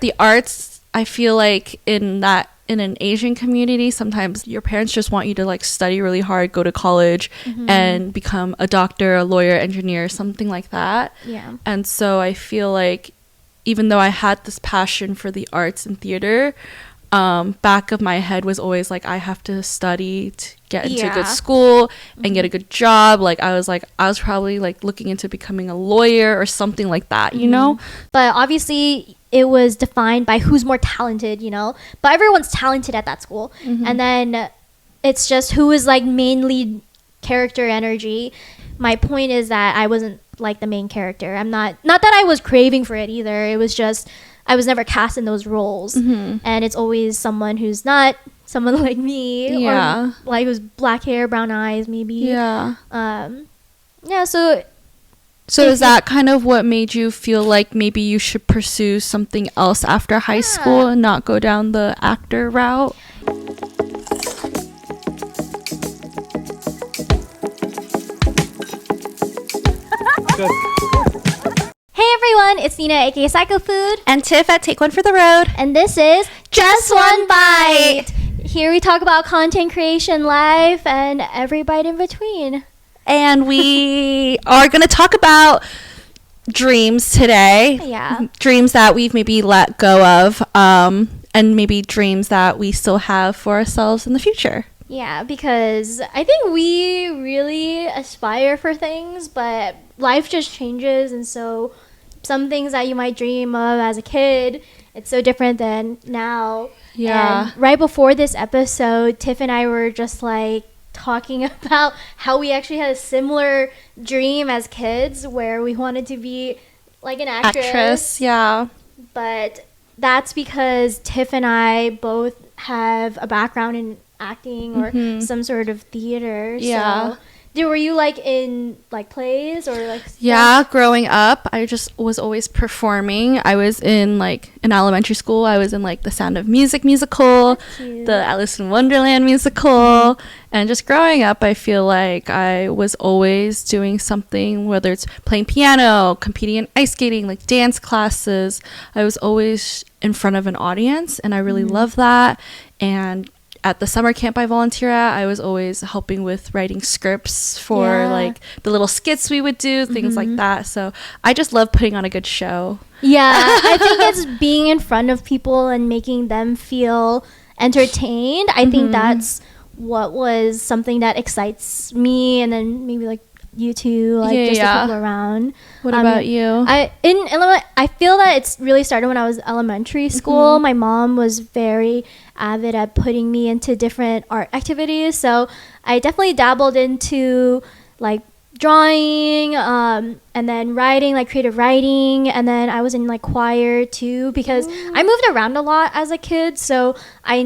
The arts, I feel like in an Asian community, sometimes your parents just want you to like study really hard, go to college, and become a doctor, a lawyer, engineer, something like that. Yeah. And so I feel like even though I had this passion for the arts and theater, back of my head was always like, I have to study to get into a good school and get a good job. Like I was probably like looking into becoming a lawyer or something like that, you know? But obviously it was defined by who's more talented, you know? But everyone's talented at that school. And then it's just who is like mainly character energy. My point is that I wasn't like the main character. I'm not that I was craving for it either. It was just I was never cast in those roles. And it's always someone who's not someone like me, or like who's black hair, brown eyes, maybe. So is that kind of what made you feel like maybe you should pursue something else after high school and not go down the actor route? Hey everyone, it's Nina aka Psycho Food and Tiff at Take One for the Road, and this is Just One Bite. Here we talk about content creation, life, and every bite in between. And we are going to talk about dreams today. Yeah. Dreams that we've maybe let go of, and maybe dreams that we still have for ourselves in the future. Yeah, because I think we really aspire for things, but life just changes, and so some things that you might dream of as a kid, it's so different than now. Yeah. And right before this episode, Tiff and I were just like talking about how we actually had a similar dream as kids where we wanted to be like an actress. Yeah. But that's because Tiff and I both have a background in acting or some sort of theater. Yeah. So, were you like in like plays or like stuff? Yeah, growing up, I just was always performing. I was in like in elementary school, I was in like the Sound of Music musical, the Alice in Wonderland musical, and just growing up, I feel like I was always doing something, whether it's playing piano, competing in ice skating, like dance classes. I was always in front of an audience, and I really love that. And at the summer camp I volunteer at, I was always helping with writing scripts for like the little skits we would do, things like that. So I just love putting on a good show. Yeah, I think it's being in front of people and making them feel entertained. I think that's what was something that excites me, and then maybe like you too, like the people around. What about you? I feel that it's really started when I was elementary school. My mom was very avid at putting me into different art activities, so I definitely dabbled into like drawing, and then writing, like creative writing, and then I was in like choir too, because I moved around a lot as a kid, so I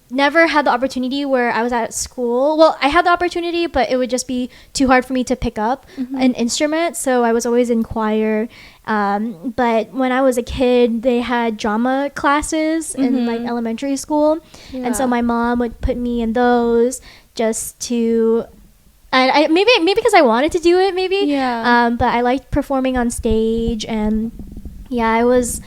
never had the opportunity where I was at school. Well, I had the opportunity, but it would just be too hard for me to pick up an instrument, so I was always in choir. But when I was a kid, they had drama classes in like elementary school, and so my mom would put me in those just to, and I maybe because I wanted to do it, but I liked performing on stage. And I was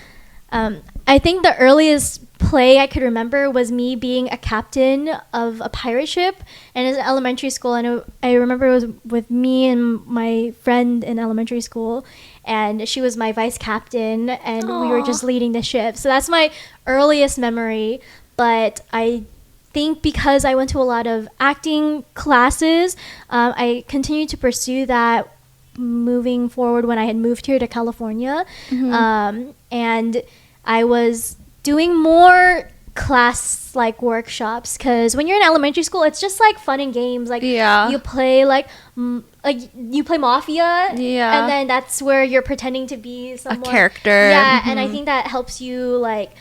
I think the earliest play I could remember was me being a captain of a pirate ship, and it was elementary school, and I remember it was with me and my friend in elementary school, and she was my vice captain, and we were just leading the ship. So that's my earliest memory. But I think because I went to a lot of acting classes, I continued to pursue that moving forward when I had moved here to California. And I was doing more class like workshops, because when you're in elementary school, it's just like fun and games, like you play like you play Mafia, and then that's where you're pretending to be someone, a character. And I think that helps you like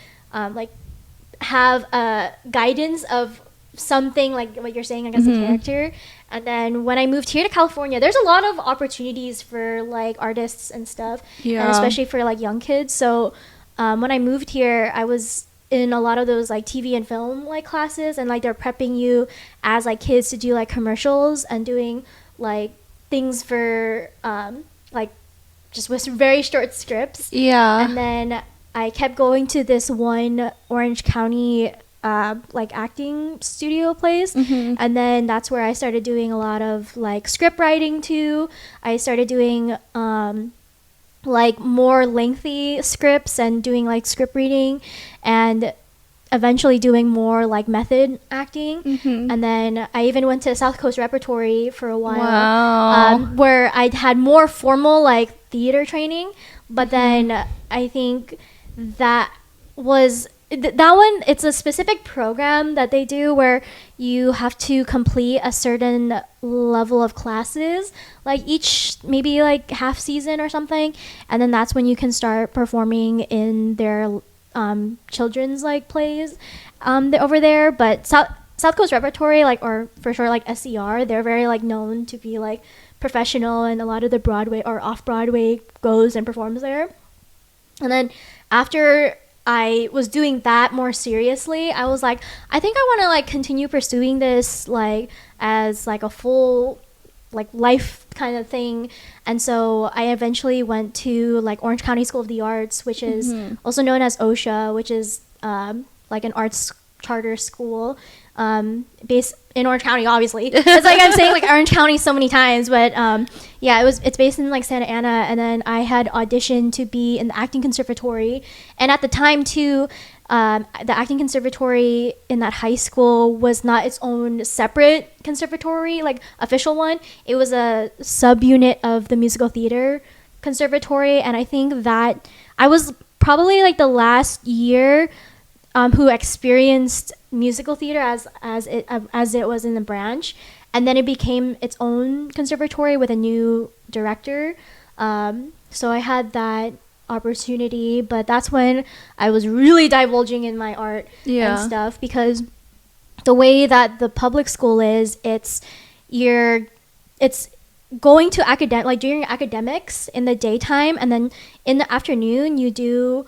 have a guidance of something, like what you're saying, I guess, a character. And then when I moved here to California, there's a lot of opportunities for like artists and stuff, and especially for like young kids. So when I moved here, I was in a lot of those like TV and film like classes, and like they're prepping you as like kids to do like commercials and doing like things for like just with very short scripts. And then I kept going to this one Orange County like acting studio place, and then that's where I started doing a lot of like script writing too. I started doing like more lengthy scripts and doing like script reading, and eventually doing more like method acting. And then I even went to South Coast Repertory for a while, where I had more formal like theater training. But then I think that was that one, it's a specific program that they do where you have to complete a certain level of classes, like each maybe like half season or something, and then that's when you can start performing in their children's like plays over there. But South Coast Repertory, like, or for sure like SCR, they're very like known to be like professional, and a lot of the Broadway or off Broadway goes and performs there. And then after I was doing that more seriously, I was like, I think I want to like continue pursuing this like as like a full like life kind of thing. And so I eventually went to like Orange County School of the Arts, which is also known as OSHA, which is like an arts charter school based in Orange County, obviously. It's like I'm saying like Orange County so many times, but yeah, it's based in like Santa Ana. And then I had auditioned to be in the acting conservatory, and at the time too, the acting conservatory in that high school was not its own separate conservatory, like official one. It was a subunit of the musical theater conservatory, and I think that I was probably like the last year who experienced musical theater as it was in the branch, and then it became its own conservatory with a new director. So I had that opportunity, but that's when I was really divulging in my art and stuff, because the way that the public school is, it's going to like doing academics in the daytime, and then in the afternoon you do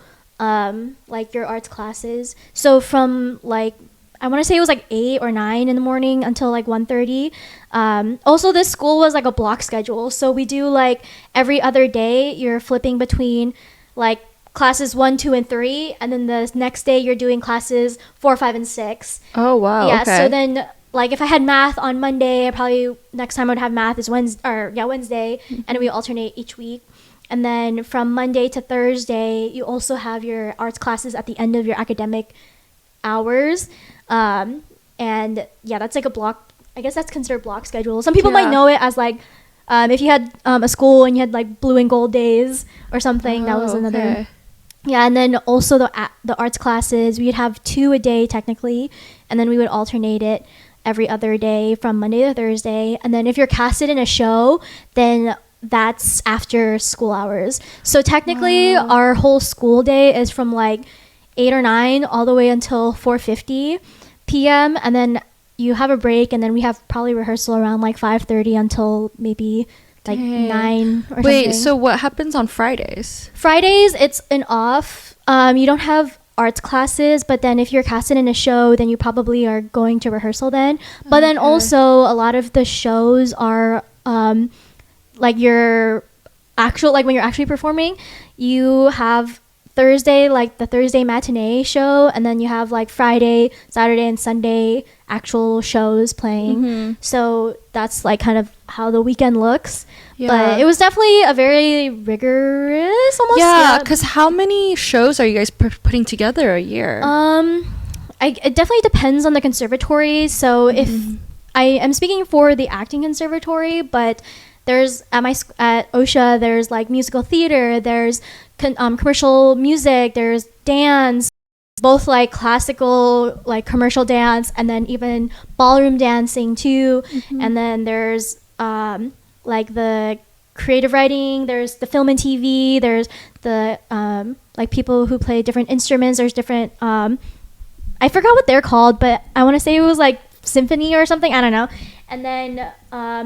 like your arts classes. So from like, I want to say it was like 8 or 9 in the morning until like 1:30. Also, this school was like a block schedule, so we do like every other day you're flipping between like classes 1, 2, and 3, and then the next day you're doing classes 4, 5, and 6. Oh wow. Yeah. Okay. So then, like, if I had math on Monday, I probably next time I would have math is Wednesday, and we alternate each week. And then from Monday to Thursday, you also have your arts classes at the end of your academic hours. And yeah, that's like a block. I guess that's considered block schedule. Some people might know it as like, if you had a school and you had like blue and gold days or something, that was another. Okay. Yeah, and then also the arts classes, we'd have 2 a day technically, and then we would alternate it every other day from Monday to Thursday. And then if you're casted in a show, then that's after school hours. So technically our whole school day is from like 8 or 9 all the way until 4:50 p.m. and then you have a break, and then we have probably rehearsal around like 5:30 until maybe like 9 or Wait, something. so what happens on Fridays? Fridays, it's an off. You don't have arts classes, but then if you're casted in a show, then you probably are going to rehearsal then. But then also a lot of the shows are like your actual, like when you're actually performing, you have Thursday, like the Thursday matinee show, and then you have like Friday, Saturday, and Sunday actual shows playing. So that's like kind of how the weekend looks. But it was definitely a very rigorous, almost. Yeah, because how many shows are you guys putting together a year? It definitely depends on the conservatory. So if I am speaking for the acting conservatory, but there's at OSHA, there's like musical theater, there's commercial music, there's dance, both like classical, like commercial dance, and then even ballroom dancing too. And then there's like the creative writing, there's the film and TV, there's the like people who play different instruments, there's different I forgot what they're called, but I want to say it was like symphony or something, I don't know. And then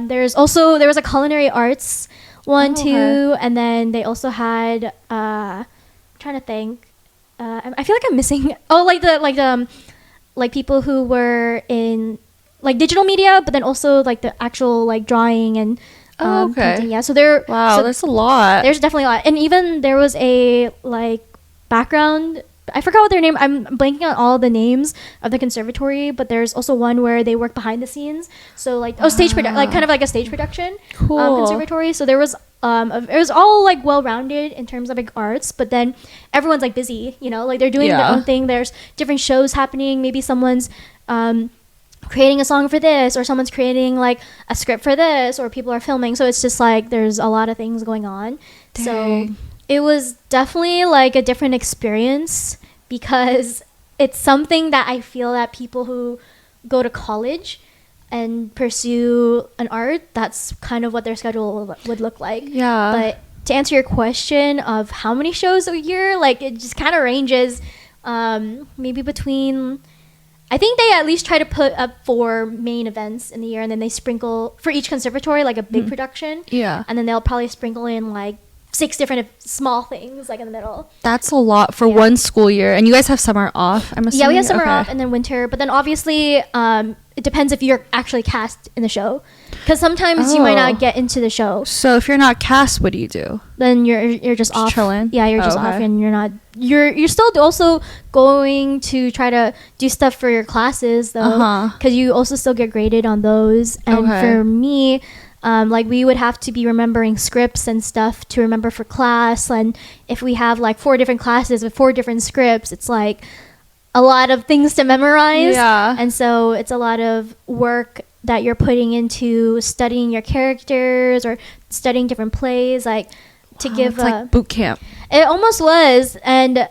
there was a culinary arts one too, and then they also had I'm trying to think, I feel like I'm missing like people who were in like digital media, but then also like the actual like drawing and painting. Yeah, so there's a lot. There's definitely a lot. And even there was a like background. I forgot what their name. I'm blanking on all the names of the conservatory, but there's also one where they work behind the scenes. So like stage like kind of like a stage production conservatory. So there was it was all like well-rounded in terms of like arts, but then everyone's like busy, you know, like they're doing their own thing. There's different shows happening. Maybe someone's creating a song for this, or someone's creating like a script for this, or people are filming. So it's just like there's a lot of things going on. Dang. So it was definitely like a different experience, because it's something that I feel that people who go to college and pursue an art, that's kind of what their schedule would look like. Yeah. But to answer your question of how many shows a year, like it just kind of ranges, maybe between, I think they at least try to put up 4 main events in the year, and then they sprinkle for each conservatory like a big production. Yeah. And then they'll probably sprinkle in like 6 different small things like in the middle. That's a lot for one school year. And you guys have summer off, I'm assuming? Yeah, we have summer off and then winter. But then obviously it depends if you're actually cast in the show, because sometimes you might not get into the show. So if you're not cast, what do you do? Then you're just off. Chilling? Yeah, you're just off, and you're not, you're still also going to try to do stuff for your classes though, because you also still get graded on those. And for me, like we would have to be remembering scripts and stuff to remember for class, and if we have like 4 different classes with 4 different scripts, it's like a lot of things to memorize. Yeah. And so it's a lot of work that you're putting into studying your characters or studying different plays, like to give like boot camp. It almost was. And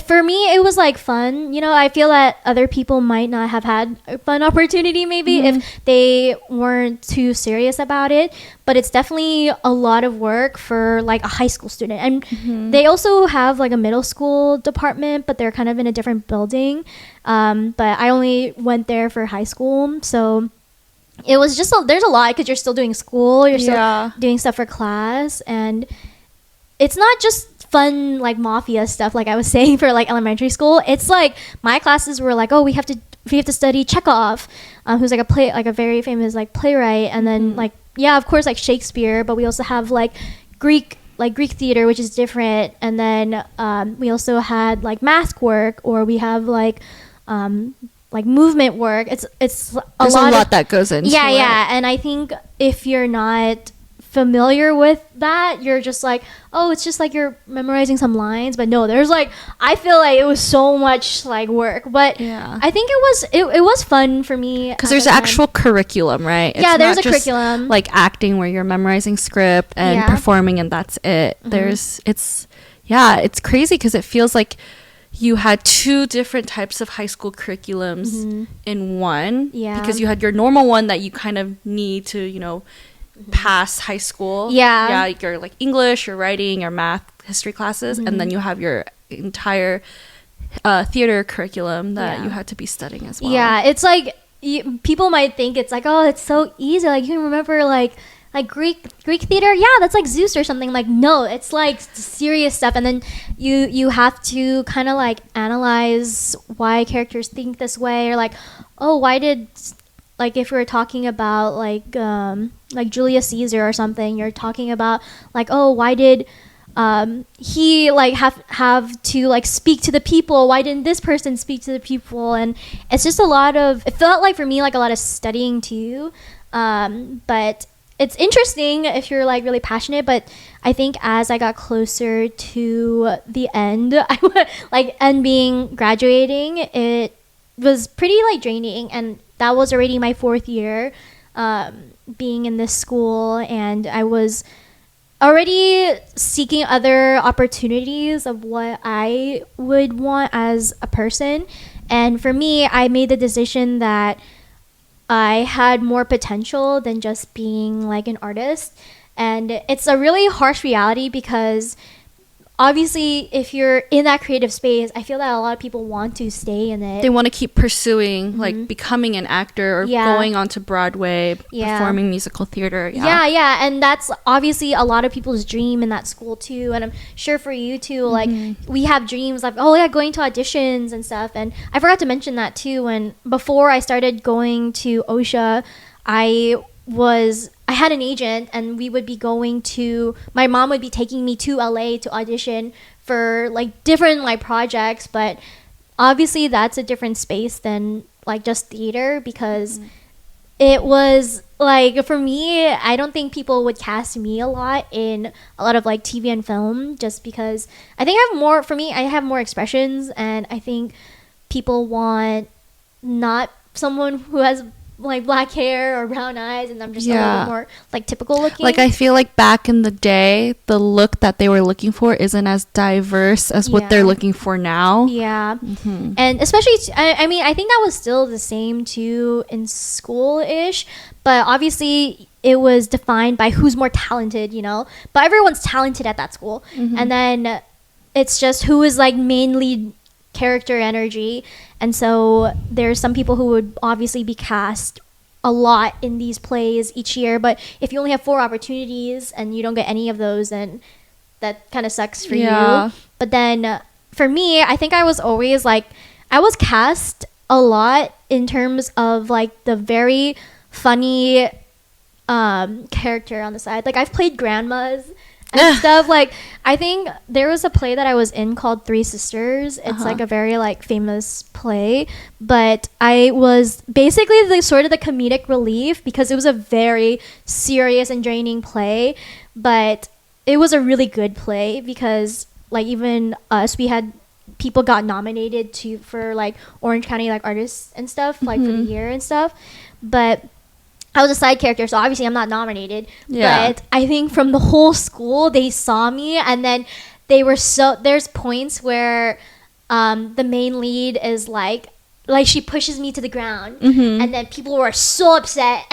for me, it was like fun. You know, I feel that other people might not have had a fun opportunity maybe if they weren't too serious about it. But it's definitely a lot of work for like a high school student. And they also have like a middle school department, but they're kind of in a different building. But I only went there for high school. So it was just, there's a lot, because you're still doing school. You're still doing stuff for class. And it's not just fun like mafia stuff like I was saying for like elementary school. It's like my classes were like, oh, we have to study Chekhov, who's like a very famous like playwright, and then like of course like Shakespeare, but we also have like Greek theater, which is different, and then we also had like math work, or we have like movement work. It's there's a lot that goes into it. And I think if you're not familiar with that, you're just like, oh, it's just like you're memorizing some lines. But no, there's like, I feel like it was so much like work, but I think it was fun for me, because there's an actual curriculum, right? It's there's a curriculum, like acting where you're memorizing script and performing, and that's it. It's crazy, because it feels like you had 2 different types of high school curriculums in one, because you had your normal one that you kind of need to, you know, pass high school, your like English, your writing, your math, history classes, and then you have your entire theater curriculum that you had to be studying as well. It's like people might think it's like, oh, it's so easy, like you can remember like Greek theater, that's like Zeus or something. Like, no, it's like serious stuff, and then you have to kind of like analyze why characters think this way, or like, oh, why did, like if we were talking about like Julius Caesar or something, you're talking about like, oh, why did he like have to like speak to the people? Why didn't this person speak to the people? And it's just a lot of, it felt like for me like a lot of studying too. But it's interesting if you're like really passionate. But I think as I got closer to the end, graduating, it was pretty like draining, and that was already my 4th year being in this school, and I was already seeking other opportunities of what I would want as a person. And for me, I made the decision that I had more potential than just being like an artist. And it's a really harsh reality, because obviously if you're in that creative space, I feel that a lot of people want to stay in it. They want to keep pursuing like becoming an actor, or going on to Broadway, performing musical theater. And that's obviously a lot of people's dream in that school too, and I'm sure for you too. Like we have dreams like, oh yeah, going to auditions and stuff. And I forgot to mention that too, when before I started going to OSHA, I had an agent, and we would be going to, my mom would be taking me to LA to audition for like different like projects, but obviously that's a different space than like just theater, because it was like, for me, I don't think people would cast me a lot in a lot of like TV and film, just because I think I have more expressions, and I think people want not someone who has like black hair or brown eyes, and I'm just a little bit more like typical looking. Like, I feel like back in the day, the look that they were looking for isn't as diverse as what they're looking for now. Yeah. And especially, I mean, I think that was still the same too in school-ish, but obviously it was defined by who's more talented, you know, but everyone's talented at that school. And then it's just who is like main lead character energy. And so there's some people who would obviously be cast a lot in these plays each year, but if you only have 4 opportunities and you don't get any of those, then that kind of sucks for you. But then for me, I think I was always like, I was cast a lot in terms of like the very funny character on the side. Like, I've played grandmas and stuff. Like, I think there was a play that I was in called Three Sisters. It's like a very like famous play, but I was basically the sort of the comedic relief, because it was a very serious and draining play, but it was a really good play, because like even us, we had people got nominated for like Orange County like artists and stuff, like for the year and stuff, but I was a side character, so obviously I'm not nominated. But I think from the whole school, they saw me, and then they were there's points where the main lead is like she pushes me to the ground, and then people were so upset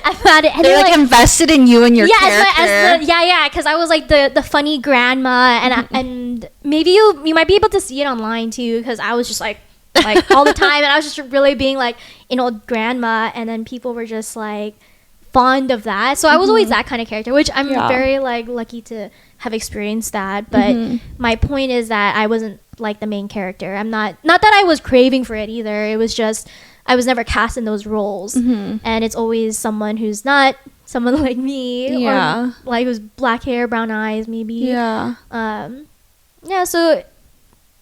about it. And they're like invested in you and your character. Because I was like the funny grandma, and maybe you might be able to see it online too, because I was just like all the time, and I was just really being like an old grandma, and then people were just like fond of that. So I was always that kind of character, which I'm very like lucky to have experienced that. But my point is that I wasn't like the main character. I'm not that I was craving for it either. It was just I was never cast in those roles, and it's always someone who's not someone like me, or like who's black hair, brown eyes, maybe.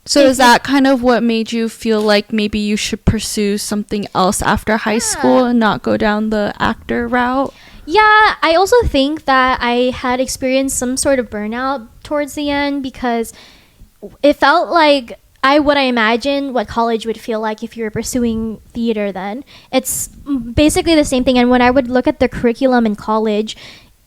So is that kind of what made you feel like maybe you should pursue something else after high school and not go down the actor route? Yeah, I also think that I had experienced some sort of burnout towards the end, because it felt like what I imagined what college would feel like if you were pursuing theater then. It's basically the same thing. And when I would look at the curriculum in college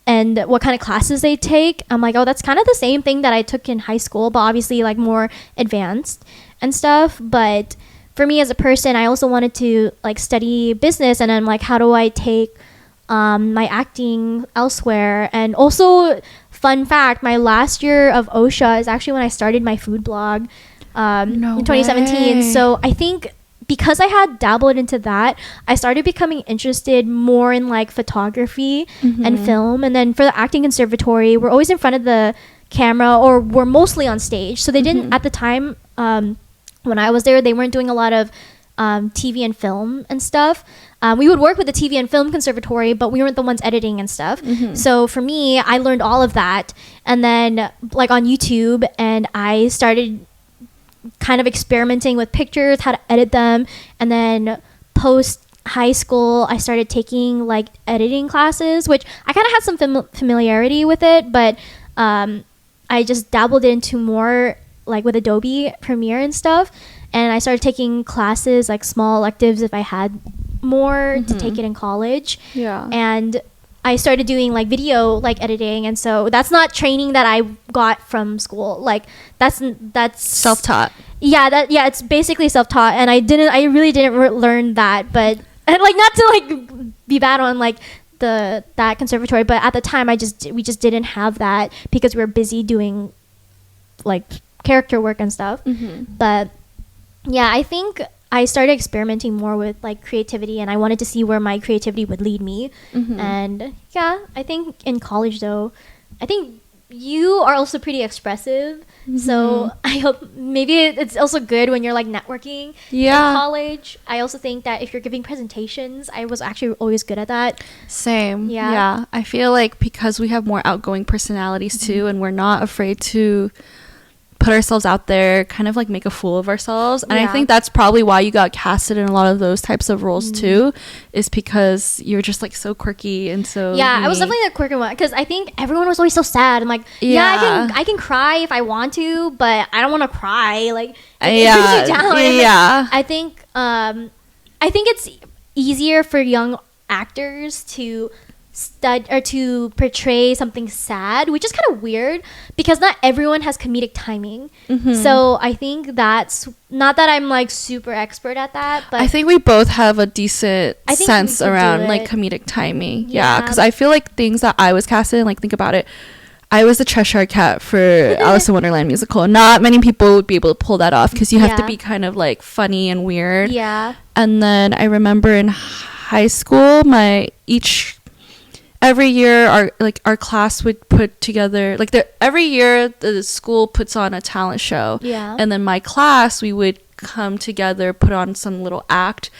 and what kind of classes they take, I'm like, oh, that's kind of the same thing that I took in high school, but obviously like more advanced and stuff. But for me as a person, I also wanted to like study business, and I'm like, how do I take my acting elsewhere? And also, fun fact, my last year of OSHA is actually when I started my food blog in 2017. Way. So I think because I had dabbled into that, I started becoming interested more in like photography and film. And then for the acting conservatory, we're always in front of the camera, or we're mostly on stage. So they didn't, at the time when I was there, they weren't doing a lot of TV and film and stuff. We would work with the TV and film conservatory, but we weren't the ones editing and stuff. So for me, I learned all of that, and then like on YouTube, and I started kind of experimenting with pictures, how to edit them. And then post high school, I started taking like editing classes, which I kind of had some familiarity with it, but I just dabbled into more like with Adobe Premiere and stuff. And I started taking classes, like small electives if I had more to take it in college. And I started doing like video like editing, and so that's not training that I got from school. Like that's self-taught. It's basically self-taught, and I really didn't learn that. But and like not to like be bad on like that conservatory, but at the time we just didn't have that because we were busy doing like character work and stuff. But yeah, I think I started experimenting more with like creativity, and I wanted to see where my creativity would lead me. And yeah, I think in college though, I think you are also pretty expressive. So I hope maybe it's also good when you're like networking in college. I also think that if you're giving presentations, I was actually always good at that. Same. Yeah. I feel like because we have more outgoing personalities too, and we're not afraid to put ourselves out there, kind of like make a fool of ourselves. And I Yeah. think that's probably why you got casted in a lot of those types of roles too, is because you're just like so quirky and so Yeah, I was unique. definitely the quirky one because I think everyone was always so sad. I'm like, Yeah. I can cry if I want to, but I don't want to cry. Like, it Yeah, brings you down. And, like, yeah. I think it's easier for young actors to stud or to portray something sad, which is kind of weird because not everyone has comedic timing. So I think that's not that I'm like super expert at that, but I think we both have a decent I think sense we could around do like it. comedic timing. Yeah, Yeah. because I feel like things that I was casted in, like think about it. I was the Cheshire Cat for Alice in Wonderland musical. Not many people would be able to pull that off because you have to Yeah. be kind of like funny and weird. yeah, And then I remember in high school, every year our class would put together every year the school puts on a talent show. Yeah. And then my class, we would come together, put on some little act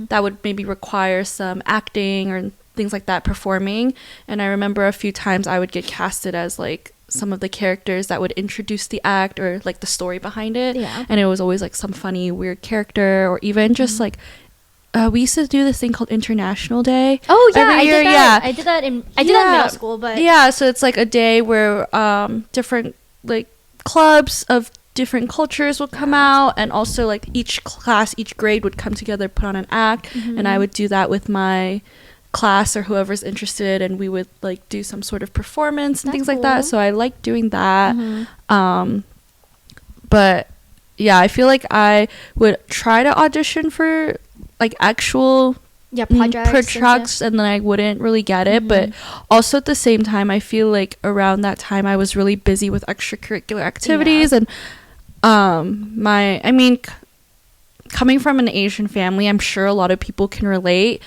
that would maybe require some acting or things like that, performing. And I remember a few times I would get casted as like some of the characters that would introduce the act or like the story behind it. Yeah. And it was always like some funny weird character, or even just like we used to do this thing called International Day. Oh yeah, every I year. did that. I did that in middle school, but Yeah, so it's like a day where different like clubs of different cultures would come out, and also like each class, each grade would come together, put on an act, and I would do that with my class or whoever's interested, and we would like do some sort of performance and That's things like cool. that. So I like doing that. But yeah, I feel like I would try to audition for like actual yeah, projects, and then I wouldn't really get it. But also at the same time, I feel like around that time I was really busy with extracurricular activities. And coming from an Asian family, I'm sure a lot of people can relate,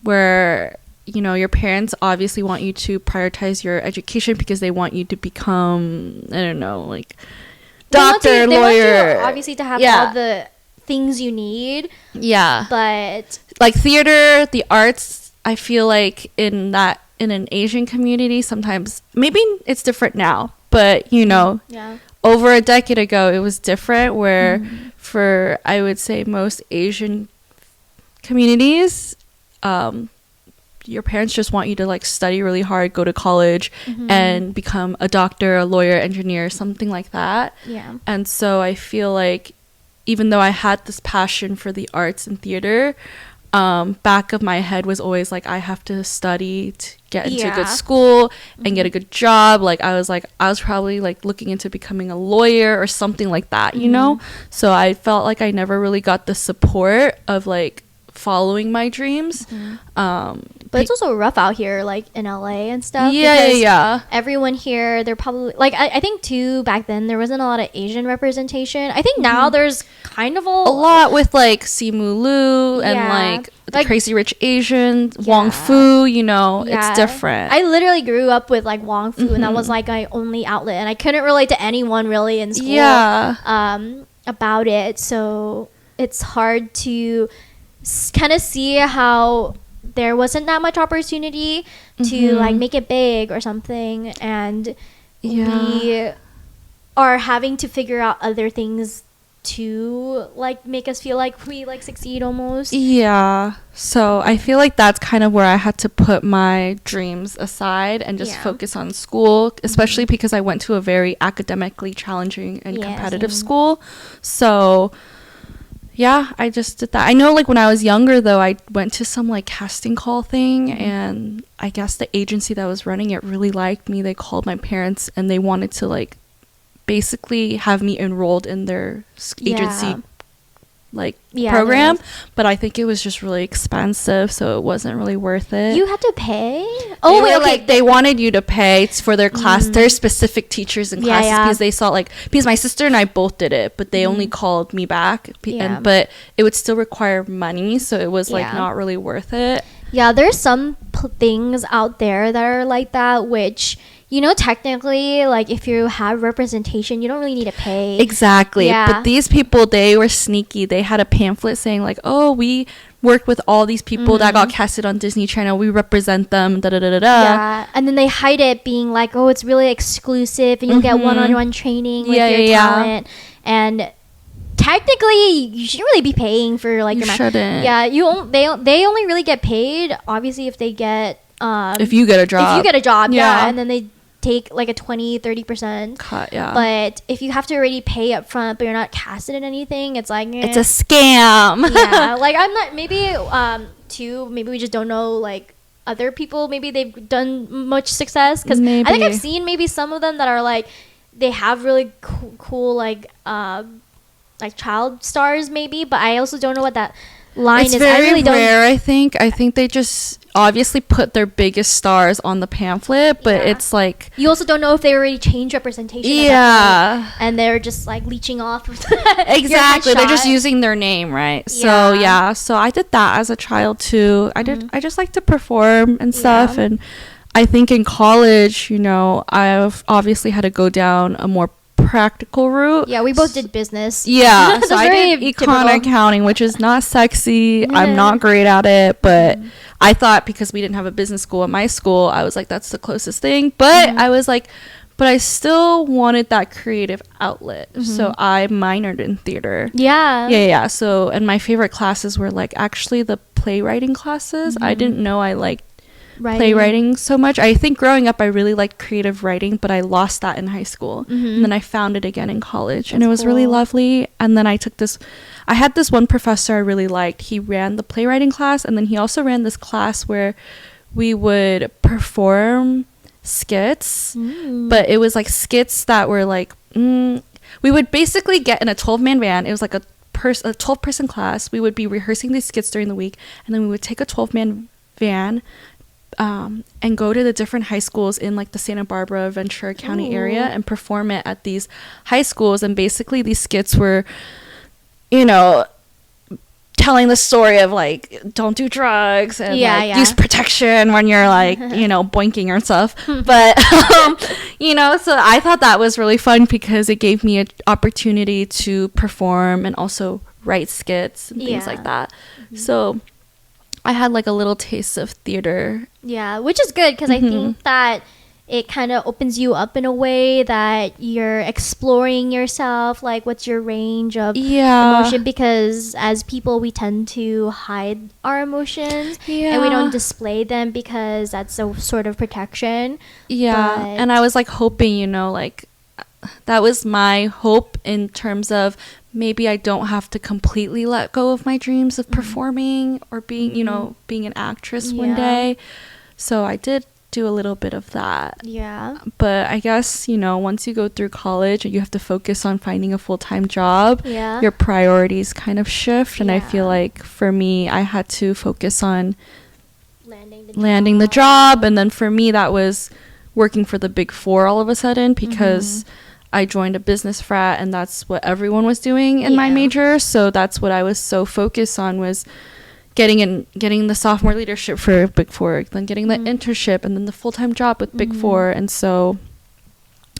where you know your parents obviously want you to prioritize your education because they want you to become, I don't know, like doctor, they want lawyer, you obviously to have Yeah. all the things you need, yeah. but Like theater, the arts, I feel like in an Asian community, sometimes maybe it's different now, but you know, yeah, over a decade ago it was different, where for I would say most Asian communities, your parents just want you to like study really hard, go to college and become a doctor, a lawyer, engineer, something like that. yeah, And so I feel like even though I had this passion for the arts and theater, back of my head was always like, I have to study to get into a good Yeah. school and get a good job. Like I was probably like looking into becoming a lawyer or something like that, you know? So I felt like I never really got the support of like following my dreams. but it's also rough out here, like in LA and stuff. Yeah, because yeah. everyone here, they're probably like I think too back then there wasn't a lot of Asian representation. I think now there's kind of A lot with like Simu Liu and Yeah. like the Like- Crazy Rich Asian, Yeah. Wong Fu, you know, Yeah. it's different. I literally grew up with like Wong Fu, and that was like my only outlet, and I couldn't relate to anyone really in school. Yeah. About it, so it's hard to kind of see how there wasn't that much opportunity to like make it big or something, and we are having to figure out other things to like make us feel like we like succeed almost. Yeah. So I feel like that's kind of where I had to put my dreams aside and just Yeah. focus on school, especially because I went to a very academically challenging and Yeah, competitive same. school. So yeah, I just did that. I know like when I was younger though, I went to some like casting call thing, and I guess the agency that was running it really liked me. They called my parents and they wanted to like basically have me enrolled in their agency Yeah. like Yeah, program, there but I think it was just really expensive, so it wasn't really worth it. You had to pay? Oh wait, like they wanted you to pay for their class, their specific teachers and Yeah, classes, yeah. because they saw like, because my sister and I both did it, but they only called me back, Yeah. but it would still require money, so it was like Yeah. not really worth it. Yeah, there's some things out there that are like that, which, you know, technically, like if you have representation, you don't really need to pay. Exactly. Yeah. But these people, they were sneaky. They had a pamphlet saying like, oh, we worked with all these people that got casted on Disney Channel. We represent them, da da da da da. Yeah, and then they hide it being like, oh, it's really exclusive, and you'll get one-on-one training with your talent. And technically, you shouldn't really be paying for like you your shouldn't. Yeah, they only really get paid obviously if they get if you get a job. Yeah, and then they take like a 20-30% cut. Yeah, but if you have to already pay up front but you're not casted in anything, it's like it's a scam. Yeah, like I'm not, maybe maybe we just don't know like other people, maybe they've done much success, because I think I've seen maybe some of them that are like they have really cool like child stars maybe, but I also don't know what that line it's is. Very I really rare. I think they just obviously put their biggest stars on the pamphlet, but it's like you also don't know if they already changed representation. Yeah, and they're just like leeching off. Exactly, they're just using their name, right? So so I did that as a child too. I just like to perform and stuff, and I think in college, I've obviously had to go down a more practical route. Yeah, we both did business. Yeah, so I did econ accounting, which is not sexy. I'm not great at it, but I thought because we didn't have a business school at my school, I was like, that's the closest thing. But I was like, but I still wanted that creative outlet. So I minored in theater. Yeah. So, and my favorite classes were like actually the playwriting classes. I didn't know I liked playwriting so much. I think growing up I really liked creative writing, but I lost that in high school, and then I found it again in college. And it was really lovely. And then I had this one professor I really liked. He ran the playwriting class, and then he also ran this class where we would perform skits, but it was like skits that were like we would basically get in a 12-man van. It was like a 12-person class. We would be rehearsing these skits during the week, and then we would take a 12-man van and go to the different high schools in like the Santa Barbara, Ventura County area and perform it at these high schools. And basically these skits were, telling the story of like, don't do drugs and use protection when you're like, boinking or stuff. But, so I thought that was really fun because it gave me an opportunity to perform and also write skits and things like that. So I had like a little taste of theater. Yeah, which is good because I think that it kind of opens you up in a way that you're exploring yourself, like what's your range of emotion, because as people we tend to hide our emotions and we don't display them because that's a sort of protection. And I was like hoping, like that was my hope in terms of maybe I don't have to completely let go of my dreams of performing or being, being an actress one day. So I did do a little bit of that. But I guess, once you go through college, you have to focus on finding a full-time job. Your priorities kind of shift. And I feel like for me, I had to focus on landing the job. And then for me, that was working for the Big Four all of a sudden because I joined a business frat and that's what everyone was doing in my major. So that's what I was so focused on, was getting the sophomore leadership for Big Four, then getting the internship and then the full-time job with Big Four. And so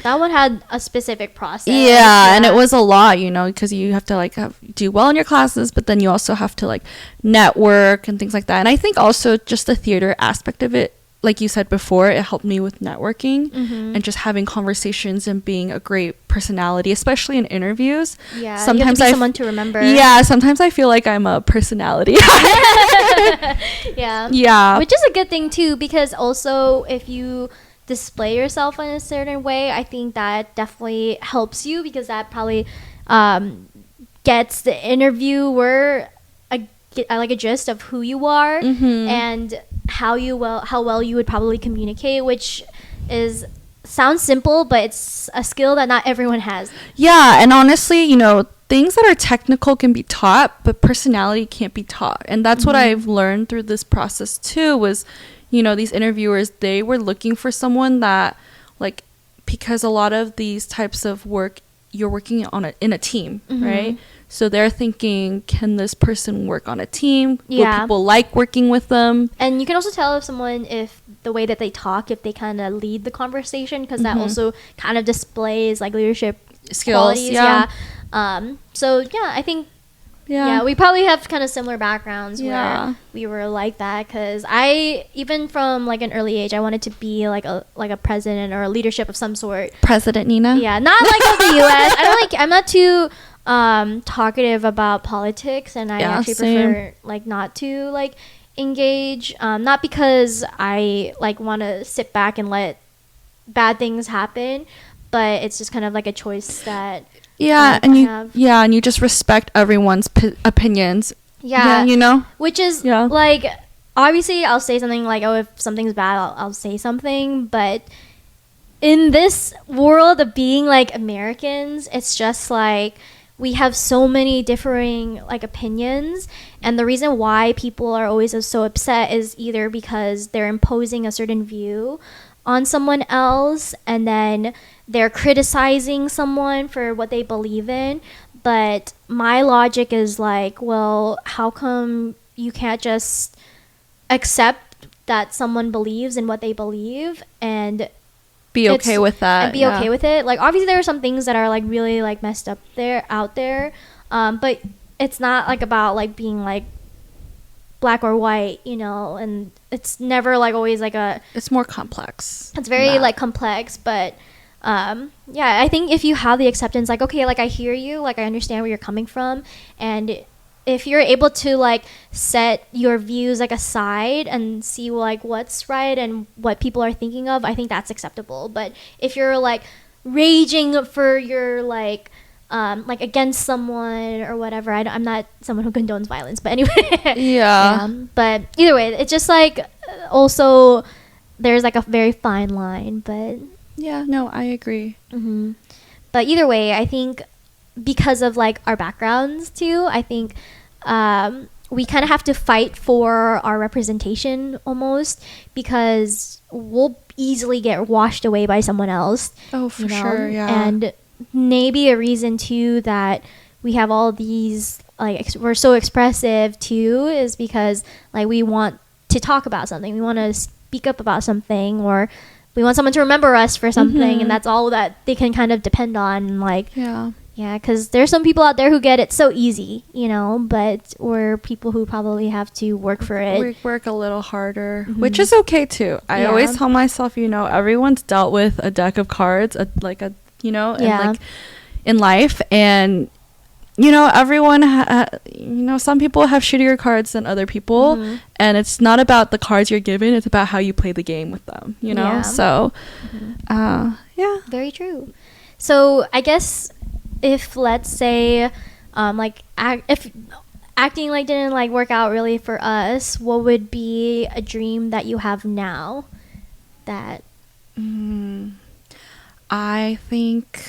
that one had a specific process. And it was a lot, because you have to do well in your classes, but then you also have to like network and things like that. And I think also just the theater aspect of it, like you said before, it helped me with networking and just having conversations and being a great personality, especially in interviews. Sometimes you have to be someone to remember. Sometimes I feel like I'm a personality. Which is a good thing too, because also if you display yourself in a certain way, I think that definitely helps you, because that probably gets the interviewer like a gist of who you are and how well you would probably communicate, which sounds simple, but it's a skill that not everyone has. And honestly, things that are technical can be taught, but personality can't be taught. And that's what I've learned through this process too, was these interviewers, they were looking for someone that, like, because a lot of these types of work, you're working in a team, right? So they're thinking, can this person work on a team? Will people like working with them? And you can also tell if the way that they talk, if they kind of lead the conversation, because that also kind of displays like leadership skills. Qualities. So I think Yeah, we probably have kind of similar backgrounds Yeah. where we were like that, because I, even from like an early age, I wanted to be like a president or a leadership of some sort. President Nina? Yeah, not like of the US. I'm not too talkative about politics, and I actually prefer like not to like engage, not because I like want to sit back and let bad things happen, but it's just kind of like a choice that and you just respect everyone's opinions. Yeah, you know, which is like, obviously I'll say something like, oh, if something's bad, I'll say something, but in this world of being like Americans, it's just like we have so many differing like opinions, and the reason why people are always so upset is either because they're imposing a certain view on someone else, and then they're criticizing someone for what they believe in. But my logic is like, well, how come you can't just accept that someone believes in what they believe and be okay with that, and be okay with it? Like, obviously there are some things that are like really like messed up out there, but it's not like about like being like black or white, you know, and it's never like always like it's more complex. It's very like complex, but yeah, I think if you have the acceptance, like, okay, like I hear you, like I understand where you're coming from, and if you're able to like set your views like aside and see like what's right and what people are thinking of, I think that's acceptable. But if you're like raging for your like against someone or whatever, I'm not someone who condones violence, but anyway. But either way, it's just like, also there's like a very fine line, but yeah, no, I agree. But either way, I think because of like our backgrounds too, I think we kind of have to fight for our representation almost, because we'll easily get washed away by someone else. Oh, for sure, yeah. And maybe a reason too that we have all these like we're so expressive too is because like we want to talk about something, we want to speak up about something, or we want someone to remember us for something, and that's all that they can kind of depend on. Like because there's some people out there who get it so easy, you know, but we're people who probably have to work for it. We work a little harder, which is okay too. I always tell myself, you know, everyone's dealt with a deck of cards, you know, and like in life, and you know, everyone you know, some people have shittier cards than other people, and it's not about the cards you're given, it's about how you play the game with them, you know. So very true. So I guess if, let's say, like if acting like didn't like work out really for us, what would be a dream that you have now that I think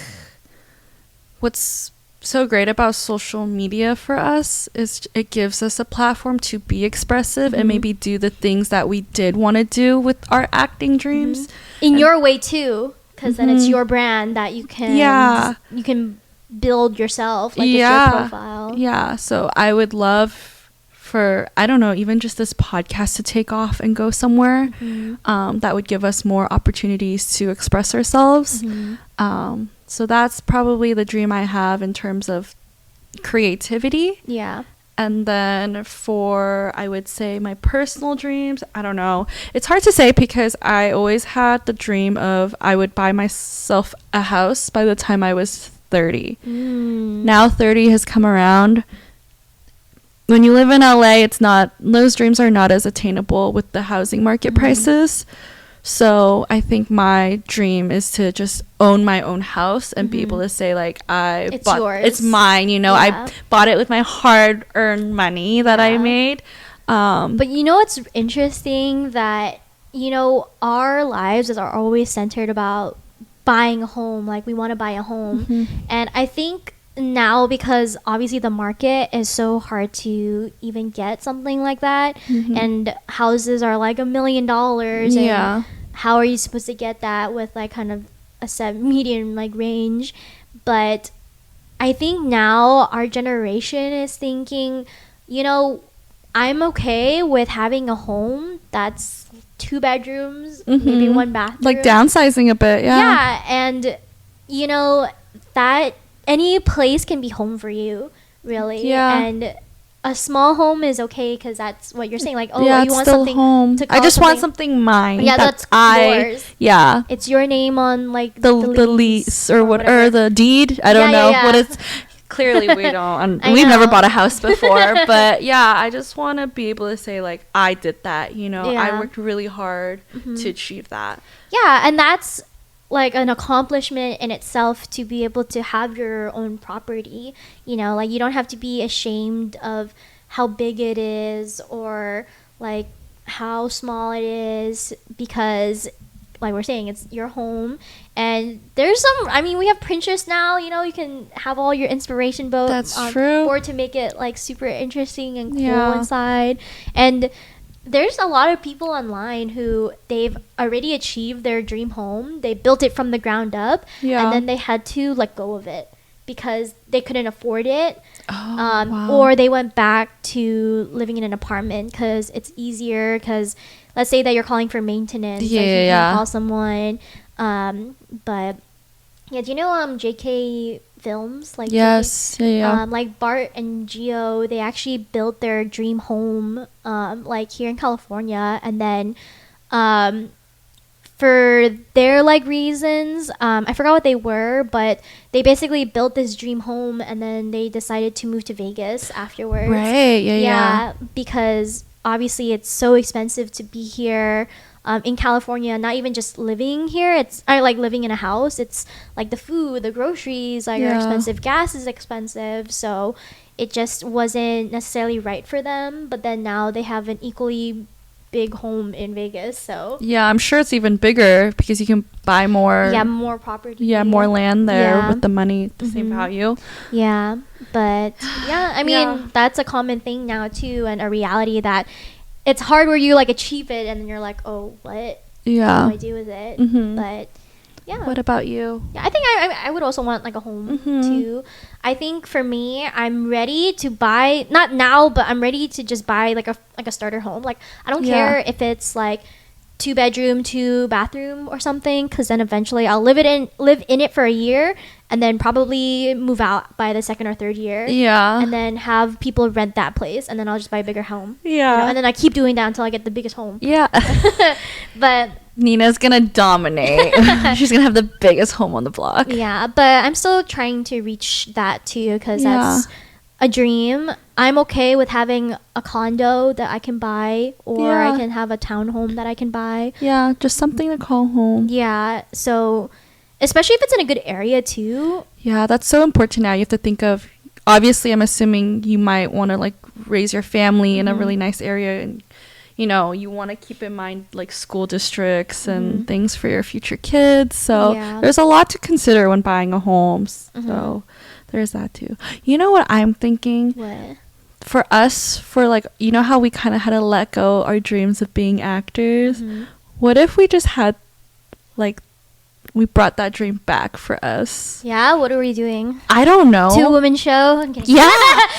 what's so great about social media for us is it gives us a platform to be expressive and maybe do the things that we did want to do with our acting dreams in your way too, because then it's your brand that you can you can build yourself, like it's your profile. So I would love for, I don't know, even just this podcast to take off and go somewhere that would give us more opportunities to express ourselves. So that's probably the dream I have in terms of creativity. And then for, I would say, my personal dreams, I don't know. It's hard to say because I always had the dream of I would buy myself a house by the time I was 30. Now 30 has come around. When you live in LA, those dreams are not as attainable with the housing market prices. So I think my dream is to just own my own house and be able to say like, it's mine, you know, I bought it with my hard-earned money that I made. But you know what's interesting, that, you know, our lives are always centered about buying a home. Like, we want to buy a home. And I think now, because obviously the market is so hard to even get something like that, and houses are like $1 million, and how are you supposed to get that with like kind of a medium like range? But I think now our generation is thinking, you know, I'm okay with having a home that's 2 bedrooms, maybe 1 bathroom, like downsizing a bit. And you know, that any place can be home for you. really. Yeah. And a small home is okay because that's what you're saying. Like, oh, Yeah, you it's want still something home. to I call just want something- something mine. Yeah, that that's I, yours. yeah. It's your name on like The lease or what, whatever. or the deed. I don't know Yeah. what it's. Clearly, we don't. I We've never know. bought a house before, but yeah, I just want to be able to say like I did that. You know, I Yeah. worked really hard to achieve that. Yeah, and that's like an accomplishment in itself to be able to have your own property. You know, like you don't have to be ashamed of how big it is or like how small it is because like we're saying it's your home and there's some I mean we have Pinterest now, you know, you can have all your inspiration That's true. board to make it like super interesting and cool Yeah. inside. And there's a lot of people online who they've already achieved their dream home. They built it from the ground up, Yeah. and then they had to let go of it because they couldn't afford it, Wow. or they went back to living in an apartment because it's easier. Because let's say that you're calling for maintenance, like you Yeah. can call someone. But yeah, do you know JK Films? Like Yes. Yeah. like Bart and Geo, they actually built their dream home like here in California, and then for their like reasons, I forgot what they were, but they basically built this dream home and then they decided to move to Vegas afterwards. Right. Yeah. Because obviously it's so expensive to be here in California, not even just living here, it's like living in a house. It's like the food, the groceries like are expensive, gas is expensive, so it just wasn't necessarily right for them. But then now they have an equally big home in Vegas, so Yeah, I'm sure it's even bigger because you can buy more. more property. Yeah, more land there Yeah. with the money, the same value. Yeah, but yeah, I mean Yeah. that's a common thing now too, and a reality that it's hard where you like achieve it and then you're like, oh, what Yeah. do I do with it? Mhm. But yeah. What about you? Yeah, I think I would also want like a home Mhm. too. I think for me, I'm ready to buy, not now, but I'm ready to just buy like a starter home. Like I don't Yeah. care if it's like 2 bedroom, 2 bathroom or something, because then eventually I'll live in it for a year and then probably move out by the second or third year. Yeah. And then have people rent that place, and then I'll just buy a bigger home. Yeah. You know, and then I keep doing that until I get the biggest home. Yeah. But Nina's gonna dominate. She's gonna have the biggest home on the block. yeah, but I'm still trying to reach that too, because Yeah. that's a dream. I'm okay with having a condo that I can buy, or Yeah. I can have a townhome that I can buy. Yeah, just something to call home. Yeah, so especially if it's in a good area too. Yeah, that's so important now. You have to think of, obviously, I'm assuming you might want to like raise your family in a really nice area, and you know, you want to keep in mind like school districts and things for your future kids. So Yeah. there's a lot to consider when buying a home. So there's that too. You know what I'm thinking? What? For us, for like, you know how we kind of had to let go our dreams of being actors? What if we just had like, we brought that dream back for us? Yeah, what are we doing? I don't know. 2-woman show? I'm kidding. Yeah.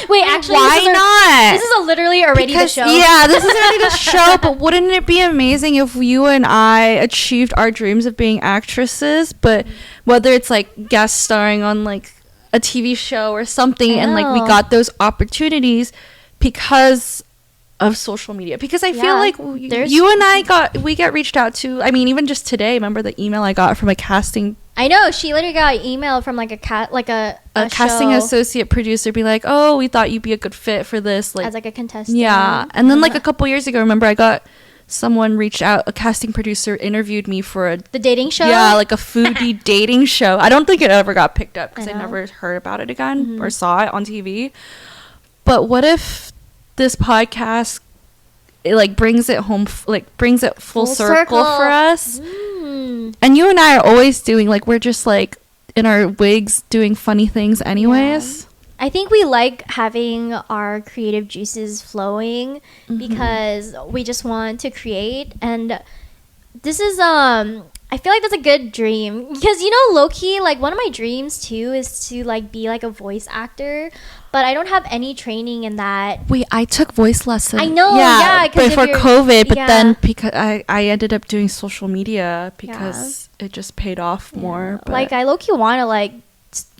Wait, actually, Why not? This is literally already Because, the show. yeah, this is already the show, but wouldn't it be amazing if you and I achieved our dreams of being actresses, but whether it's like guest starring on like a TV show or something, and like we know. got those opportunities because of social media? Because I feel Yeah, like there's- you and we get reached out to. I mean, even just today, remember the email I got from a casting I know, she literally got an email from like a casting show associate producer, be like, "Oh, we thought you'd be a good fit for this." Like, as like a contestant. yeah. And then like a couple years ago, remember I got someone reached out, a casting producer interviewed me for The dating show? yeah, like a foodie dating show. I don't think it ever got picked up because I know. never heard about it again or saw it on TV. But what if this podcast, it like brings it home, like brings it full circle for us? And you and I are always doing, like, we're just like in our wigs doing funny things anyways. I think we like having our creative juices flowing because we just want to create. And this is I feel like that's a good dream, because you know, low-key, like one of my dreams too is to like be like a voice actor, but I don't have any training in that. Wait, I took voice lessons. I know, yeah, 'cause before of your- COVID, but yeah. then because I ended up doing social media because it just paid off more. But Like I low-key want to like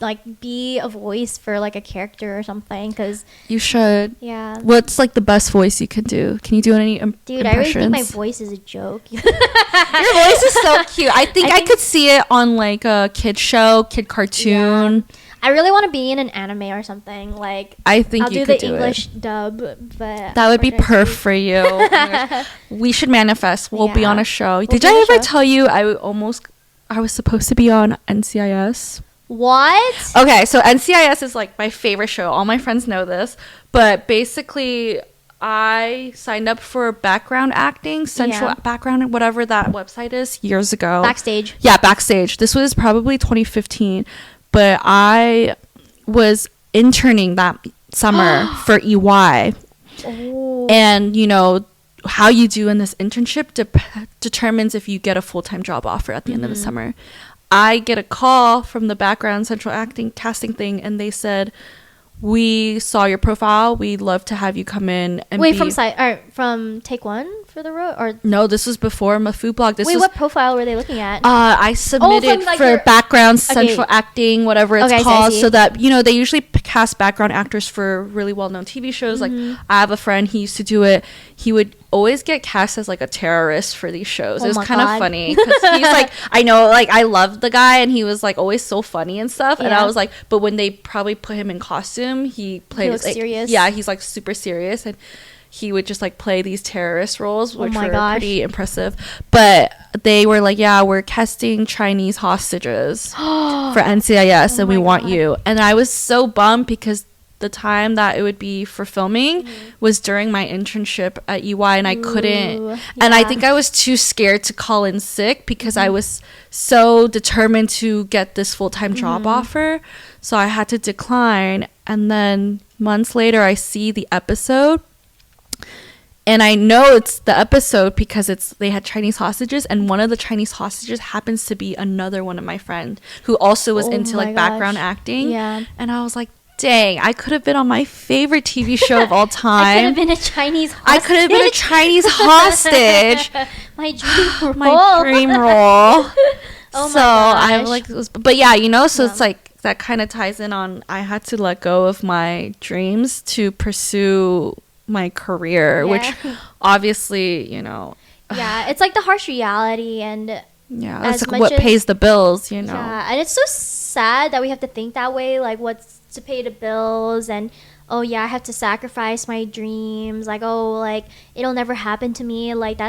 like be a voice for like a character or something, because You should. yeah. What's like the best voice you can do? Can you do any Dude, I really think my impressions? voice is a joke. Your voice is so cute. I think I could see it on like a kid show, kid cartoon. Yeah. I really want to be in an anime or something. Like, I think I'll you do could the do English it. dub, but That would be unfortunately- perf for you. Oh my gosh. We should manifest. We'll be Yeah. on a show. We'll Did be on I a ever show. tell you I was supposed to be on NCIS? What? Okay, so NCIS is like my favorite show. All my friends know this, but basically I signed up for background acting, central Yeah. background, whatever that website is, years ago. Backstage. Yeah, backstage. This was probably 2015, but I was interning that summer for EY. Oh. And, you know, how you do in this internship determines if you get a full-time job offer at the end of the summer. I get a call from the background central acting casting thing, and they said, we saw your profile. We'd love to have you come in and Wait, be... from Take One for the road, or No, this was before my food blog. This wait, was... what profile were they looking at? I submitted like, for your- background central Okay. acting, whatever it's Okay, I see, I called, see. so that, you know, they usually cast background actors for really well-known TV shows. Like, Mm-hmm. I have a friend, he used to do it. He would always get cast as like a terrorist for these shows. Oh It was my kind of God. funny because he's like, I know, like, I love the guy, and he was like always so funny and stuff. And I Yeah. was like, but when they probably put him in costume, he played looks like, serious. Yeah, he's like super serious, and he would just like play these terrorist roles, which my were gosh. pretty impressive. But they were like, yeah, we're casting Chinese hostages for NCIS, and Oh we my want God. you. And I was so bummed because the time that it would be for filming was during my internship at EY, and I couldn't. Ooh, And I yeah. think I was too scared to call in sick because I was so determined to get this full-time job offer. So I had to decline. And then months later, I see the episode. And I know it's the episode because they had Chinese hostages, and one of the Chinese hostages happens to be another one of my friends who also was Oh into my like background gosh. acting. Yeah. And I was like, dang, I could have been on my favorite TV show of all I could time. have been a Chinese hostage. I could have been a Chinese hostage. My dream role. My dream role. Oh my So I gosh. like, but yeah, you know, so Yeah. it's like that kind of ties in on I had to let go of my dreams to pursue my career, which Yeah. obviously, you know, Yeah, it's like the harsh reality, and yeah, As that's like much what as- pays the bills, you know. yeah, and it's so sad that we have to think that way. Like, what's to pay the bills, and oh yeah, I have to sacrifice my dreams. Like, oh, like it'll never happen to me. Like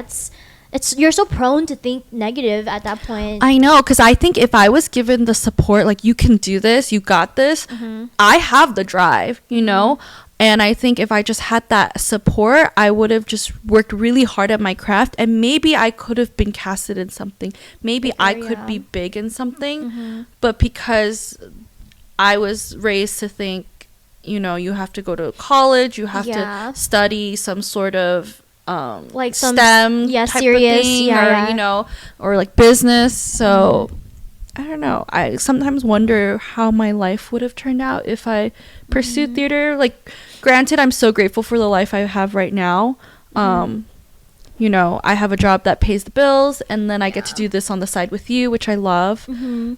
you're so prone to think negative at that point. I know, because I think if I was given the support, like, you can do this, you got this, I have the drive, you know? And I think if I just had that support, I would have just worked really hard at my craft, and maybe I could have been casted in something. Maybe I Bigger, could yeah. be big in something. But because I was raised to think, you know, you have to go to college, you have Yeah. to study some sort of Like some STEM yeah, type serious, of thing, yeah, or yeah. you know, or like business. So I don't know. I sometimes wonder how my life would have turned out if I pursued theater. Like, granted, I'm so grateful for the life I have right now. You know, I have a job that pays the bills, and then I get to do this on the side with you, which I love.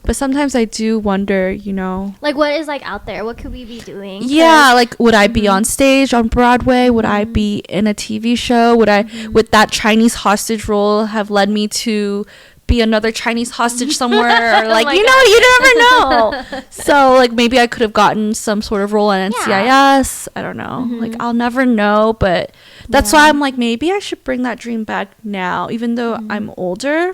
But sometimes I do wonder, you know, Like, what is like out there? What could we be doing? 'Cause- yeah, like, would I be on stage on Broadway? Would I be in a TV show? Would that Chinese hostage role have led me to be another Chinese hostage somewhere? Or like, my you know, you never know. So like, maybe I could have gotten some sort of role on NCIS. I don't know. Like, I'll never know, but that's why I'm like, maybe I should bring that dream back now, even though I'm older.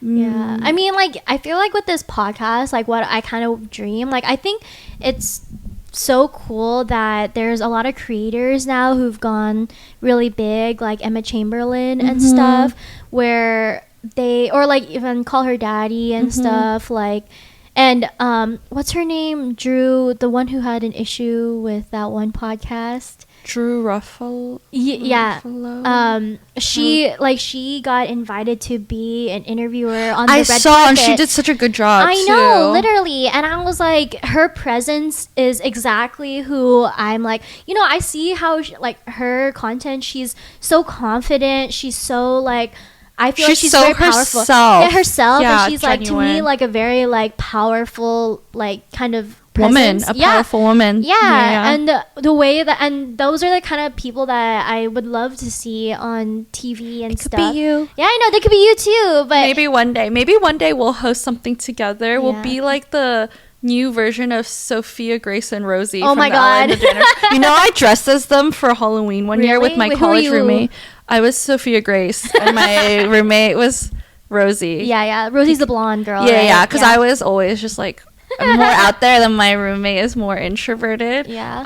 Yeah. I mean, like, I feel like with this podcast, like, what I kind of dream, like, I think it's so cool that there's a lot of creators now who've gone really big, like Emma Chamberlain and stuff, where they, or like even Call Her Daddy and stuff, like, and what's her name? Drew, the one who had an issue with that one podcast. Drew Ruffalo. Yeah. She got invited to be an interviewer on the I red saw, and she carpet. did such a good job. I know, too. literally. And I was like, her presence is exactly who I'm like, you know, I see how, like, her content, she's so confident. She's so, like, I feel like she's so very powerful. herself. Yeah, herself. Yeah, and she's like, to me, genuine. like a very like powerful, like kind of woman, presence. a powerful woman. Yeah. And the way that, and those are the kind of people that I would love to see on TV and it stuff. could be you. Yeah, I know, they could be you too, but Maybe one day we'll host something together. We'll be like the new version of Sophia, Grace, and Rosie. Oh from my the Ellen God. DeGeneres. You know, I dressed as them for Halloween one year with my Wait, who are college you? roommate. I was Sophia Grace, and my roommate was Rosie. Yeah. Rosie's the blonde girl. Yeah, right? yeah. Because I was always just like, I'm more out there than my roommate is more introverted. Yeah.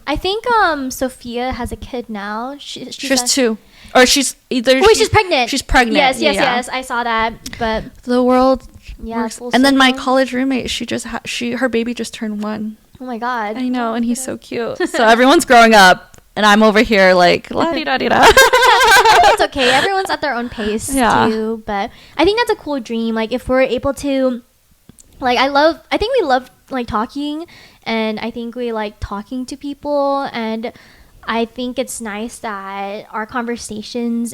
I think Sophia has a kid now. She has 2. Or she's either. Wait, she's pregnant. She's pregnant. Yes. I saw that. But the world. yeah. And then my college roommate, her baby just turned 1. Oh my God. I know, and he's so cute. So everyone's growing up, and I'm over here like la di da di da. It's okay. Everyone's at their own pace too. But I think that's a cool dream. Like if we're able to, like I think we love like talking, and I think we like talking to people, and I think it's nice that our conversations,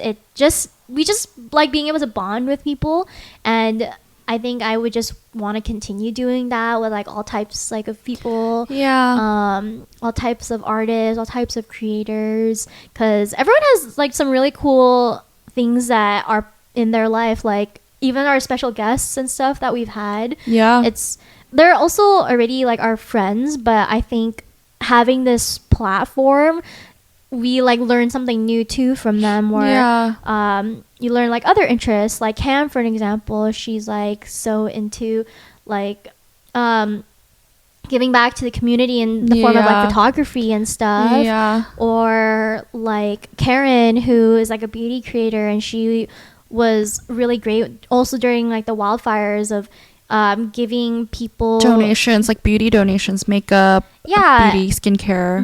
we just like being able to bond with people, and I think I would just want to continue doing that with like all types like of people. Yeah. All types of artists, all types of creators, because everyone has like some really cool things that are in their life, like even our special guests and stuff that we've had. Yeah. They're also already like our friends, but I think having this platform, we like learn something new too from them, where you learn like other interests. Like Cam, for an example, she's like so into like giving back to the community in the form of like photography and stuff. Yeah. Or like Karen, who is like a beauty creator, and she was really great also during like the wildfires of giving people donations, like beauty donations, makeup, beauty, skincare.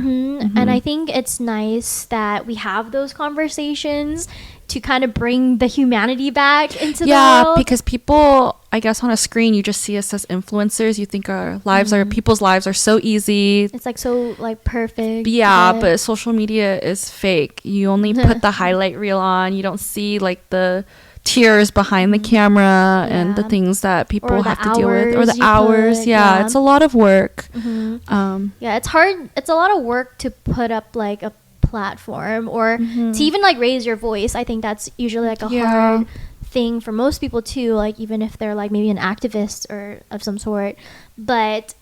And I think it's nice that we have those conversations to kind of bring the humanity back into the world. Because people, I guess on a screen, you just see us as influencers. You think our lives people's lives are so easy. It's like so like perfect. But social media is fake. You only put the highlight reel on. You don't see like the tears behind the camera and the things that people have to deal with, or the hours. It's a lot of work. It's hard. It's a lot of work to put up like a platform, or to even like raise your voice. I think that's usually like a hard thing for most people too, like even if they're like maybe an activist or of some sort. But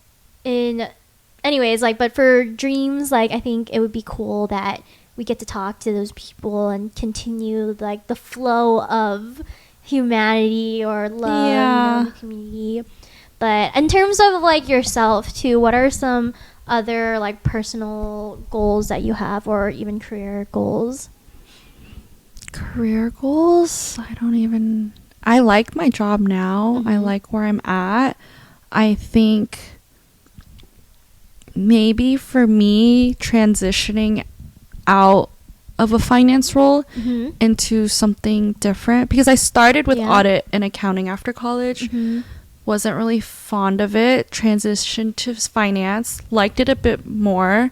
but for dreams, like I think it would be cool that we get to talk to those people and continue like the flow of humanity or love in the community. But in terms of like yourself too, what are some other like personal goals that you have, or even career goals? I like my job now. I like where I'm at. I think maybe for me, transitioning out of a finance role into something different, because I started with audit and accounting after college. Wasn't really fond of it. Transitioned to finance, liked it a bit more.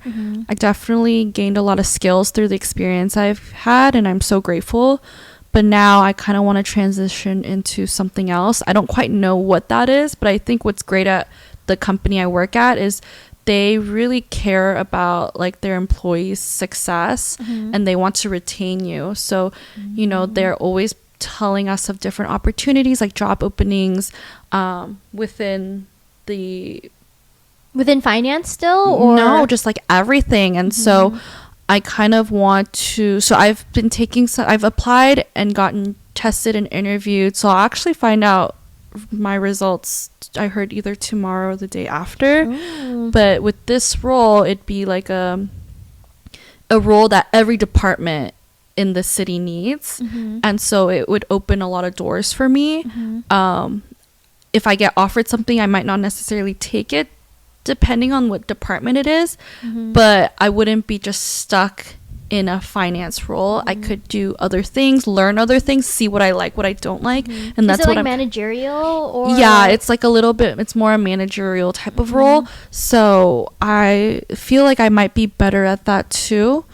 I definitely gained a lot of skills through the experience I've had, and I'm so grateful. But now I kind of want to transition into something else. I don't quite know what that is, but I think what's great at the company I work at is they really care about like their employees' success, and they want to retain you. So, you know, they're always telling us of different opportunities, like job openings within finance still, or no, just like everything. And so I kind of want to, so I've applied and gotten tested and interviewed, so I'll actually find out my results, I heard, either tomorrow or the day after. But with this role, it'd be like a role that every department in the city needs, and so it would open a lot of doors for me. If I get offered something, I might not necessarily take it depending on what department it is, but I wouldn't be just stuck in a finance role. I could do other things, learn other things, see what I like, what I don't like, and that's what I'm managerial, or it's like a little bit, it's more a managerial type of role. So I feel like I might be better at that too.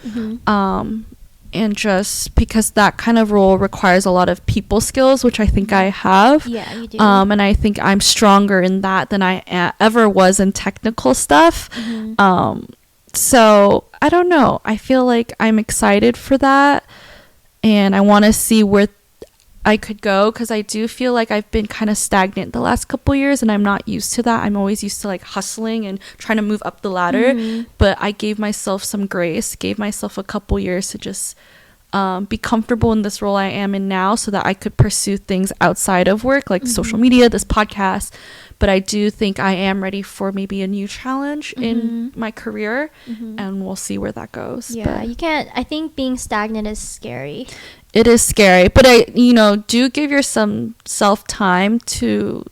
and just because that kind of role requires a lot of people skills, which I think I have. Yeah, you do. And I think I'm stronger in that than I ever was in technical stuff. So I don't know. I feel like I'm excited for that, and I want to see where I could go, because I do feel like I've been kind of stagnant the last couple years, and I'm not used to that. I'm always used to like hustling and trying to move up the ladder, but I gave myself some grace, gave myself a couple years to just be comfortable in this role I am in now, so that I could pursue things outside of work, like social media, this podcast. But I do think I am ready for maybe a new challenge in my career, and we'll see where that goes. Yeah, but you can't. I think being stagnant is scary. it is scary, but do give yourself time to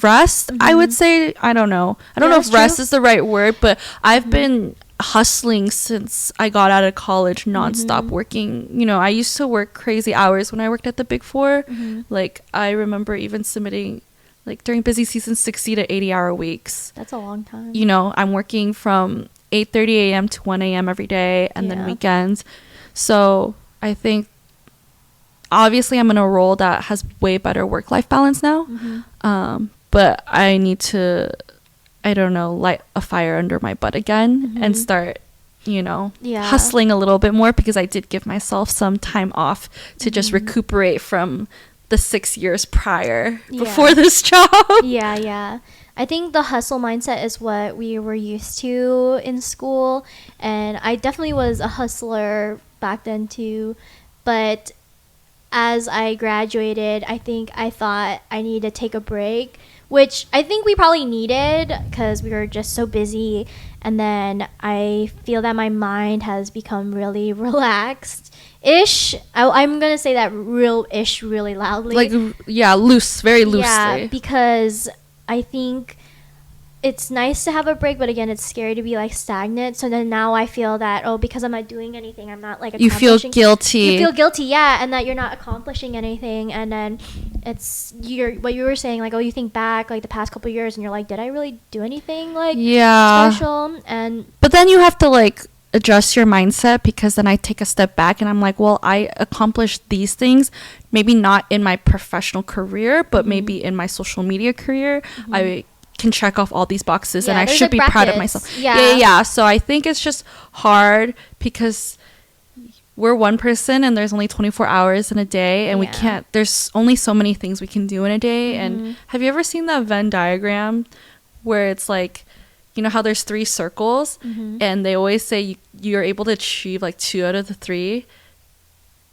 rest. I would say, I don't know if rest is the right word, but I've been hustling since I got out of college, nonstop working. I used to work crazy hours when I worked at the Big Four. Like, I remember even submitting, like, during busy season, 60 to 80-hour weeks. That's a long time. I'm working from 8:30 a.m. to 1 a.m. every day, and then weekends. So I think, obviously, I'm in a role that has way better work-life balance now. But I need to, I don't know, light a fire under my butt again and start, hustling a little bit more, because I did give myself some time off to just recuperate from the 6 years prior before this job. Yeah. I think the hustle mindset is what we were used to in school, and I definitely was a hustler back then too. But as I graduated, I think I thought I needed to take a break, which I think we probably needed because we were just so busy. And then I feel that my mind has become really relaxed-ish. I'm going to say that real-ish really loudly. Like, yeah, loose, very loosely. Yeah, because I think it's nice to have a break, but again, it's scary to be like stagnant. So then now I feel that, because I'm not doing anything, I'm not like accomplishing. You feel guilty. You feel guilty, yeah, and that you're not accomplishing anything. And then it's what you were saying, like, you think back like the past couple of years, and you're like, did I really do anything like special? But then you have to like adjust your mindset, because then I take a step back and I'm like, well, I accomplished these things, maybe not in my professional career, but maybe in my social media career. I can check off all these boxes, and I should be proud of myself. Yeah. So I think it's just hard, because we're one person and there's only 24 hours in a day, and we can't, there's only so many things we can do in a day. And have you ever seen that Venn diagram where it's like, how there's 3 circles, and they always say you're able to achieve like 2 out of the 3,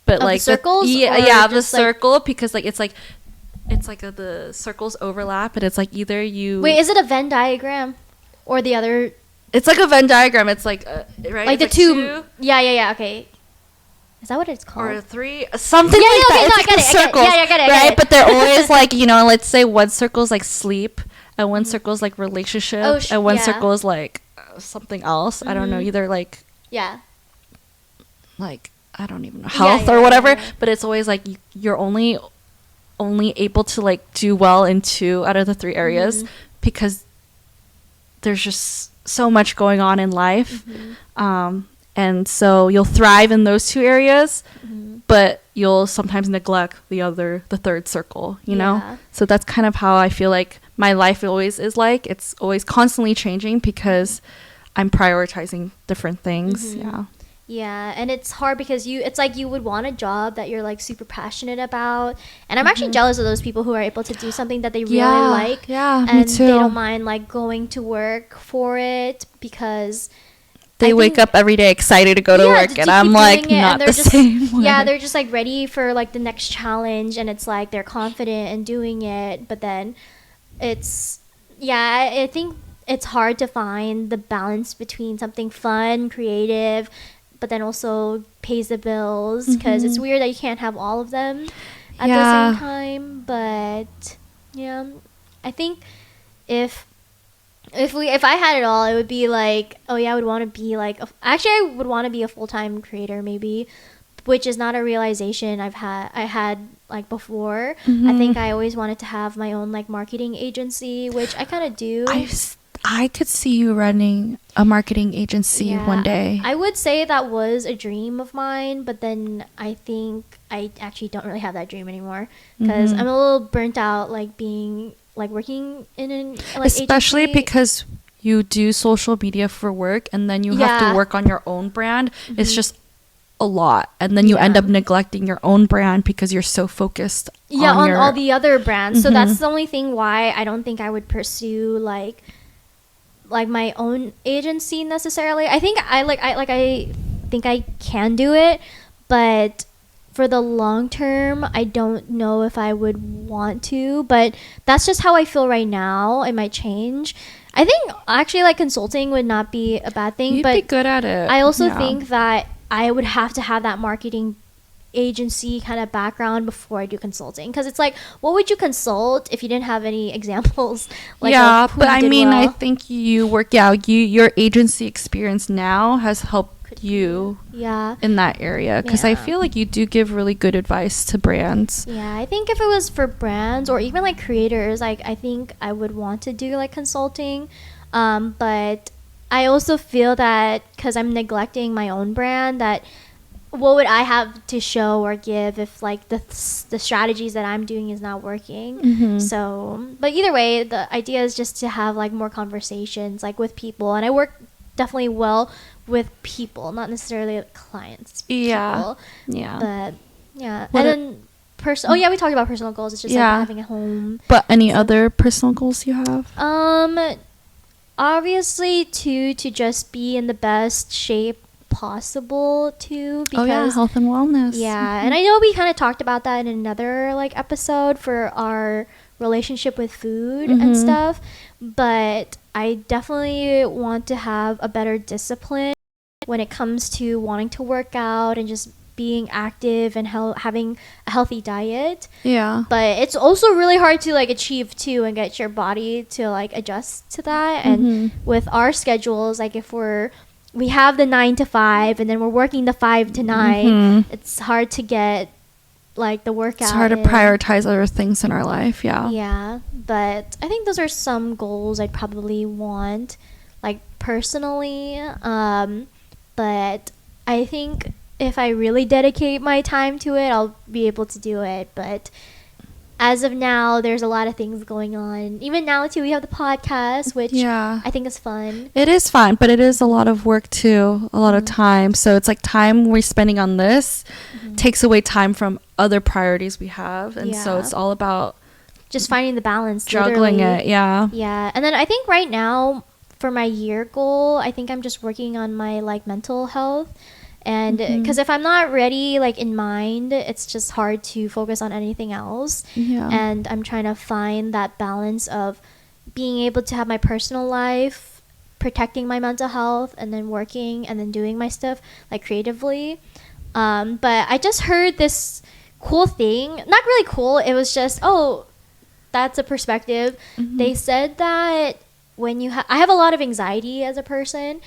but like the circles, the circle, because like it's like the circles overlap, and it's like either you is it a Venn diagram or the other? It's like a Venn diagram. It's like right, like it's the two. Yeah. Okay. Is that what it's called? Or 3, something like that. Okay, it's like the circles, I get it. right? But they're always like, let's say one circle's like sleep, and one circle's like relationship, and one circle is like something else. I don't know, either like like I don't even know, health or whatever. But it's always like you're only able to like do well in 2 out of the 3 areas, because there's just so much going on in life. And so you'll thrive in those 2 areas, but you'll sometimes neglect the third circle, know? So that's kind of how I feel like my life always is like. It's always constantly changing, because I'm prioritizing different things. Yeah, and it's hard because it's like you would want a job that you're like super passionate about, and I'm actually jealous of those people who are able to do something that they really like, and me too. They don't mind like going to work for it, because they wake up every day excited to go to work, and I'm like not the same way. Yeah, they're just like ready for like the next challenge, and it's like they're confident in doing it, but then it's I think it's hard to find the balance between something fun, creative, but then also pays the bills, because it's weird that you can't have all of them at the same time. But I think if I had it all, it would be like, I would want to be like I would want to be a full-time creator, maybe, which is not a realization I had like before. I think I always wanted to have my own like marketing agency, which I kind of do. I could see you running a marketing agency one day. I would say that was a dream of mine, but then I think I actually don't really have that dream anymore because I'm a little burnt out, like being like working in an like especially agency. because you do social media for work and then you have to work on your own brand. It's just a lot, and then you end up neglecting your own brand because you're so focused on all the other brands. So that's the only thing why I don't think I would pursue like my own agency necessarily. I think I think I can do it, but for the long term I don't know if I would want to, but that's just how I feel right now. It might change. I think actually like consulting would not be a bad thing. You'd but be good at it. I also think that I would have to have that marketing agency kind of background before I do consulting, because it's like, what would you consult if you didn't have any examples? Like, but I mean, I think your agency experience now has helped you in that area, because I feel like you do give really good advice to brands. I think if it was for brands or even like creators, like I think I would want to do like consulting, but I also feel that because I'm neglecting my own brand, that what would I have to show or give if like the strategies that I'm doing is not working? So, but either way, the idea is just to have like more conversations like with people, and I work definitely well with people, not necessarily clients. People. But and then we talked about personal goals. It's just like having a home. But any other personal goals you have? Obviously to just be in the best shape possible too, because health and wellness. And I know we kind of talked about that in another like episode for our relationship with food and stuff, but I definitely want to have a better discipline when it comes to wanting to work out and just being active and having a healthy diet. But it's also really hard to like achieve too and get your body to like adjust to that. And with our schedules, like if we have the 9 to 5 and then we're working the 5 to 9, it's hard to get like the workout. It's hard to prioritize other things in our life. But I think those are some goals I'd probably want, like personally, but I think if I really dedicate my time to it, I'll be able to do it. But as of now, there's a lot of things going on. Even now too, we have the podcast, which I think is fun. It is fun, but it is a lot of work too, a lot of time. So it's like time we're spending on this takes away time from other priorities we have. And so it's all about just finding the balance, juggling it. And then I think right now for my year goal, I think I'm just working on my like mental health. And because if I'm not ready like in mind, it's just hard to focus on anything else. And I'm trying to find that balance of being able to have my personal life, protecting my mental health, and then working and then doing my stuff like creatively. But I just heard this cool thing, not really cool, it was just, that's a perspective. They said that when I have a lot of anxiety as a person,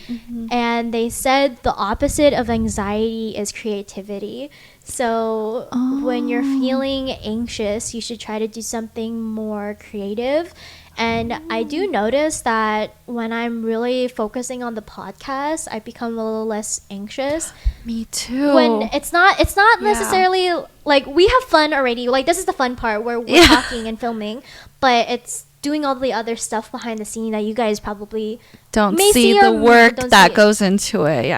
and they said the opposite of anxiety is creativity. So when you're feeling anxious, you should try to do something more creative. And I do notice that when I'm really focusing on the podcast, I become a little less anxious. Me too. When it's not necessarily like we have fun already. Like this is the fun part where we're talking and filming, but it's doing all the other stuff behind the scene that you guys probably don't see the work that goes into it.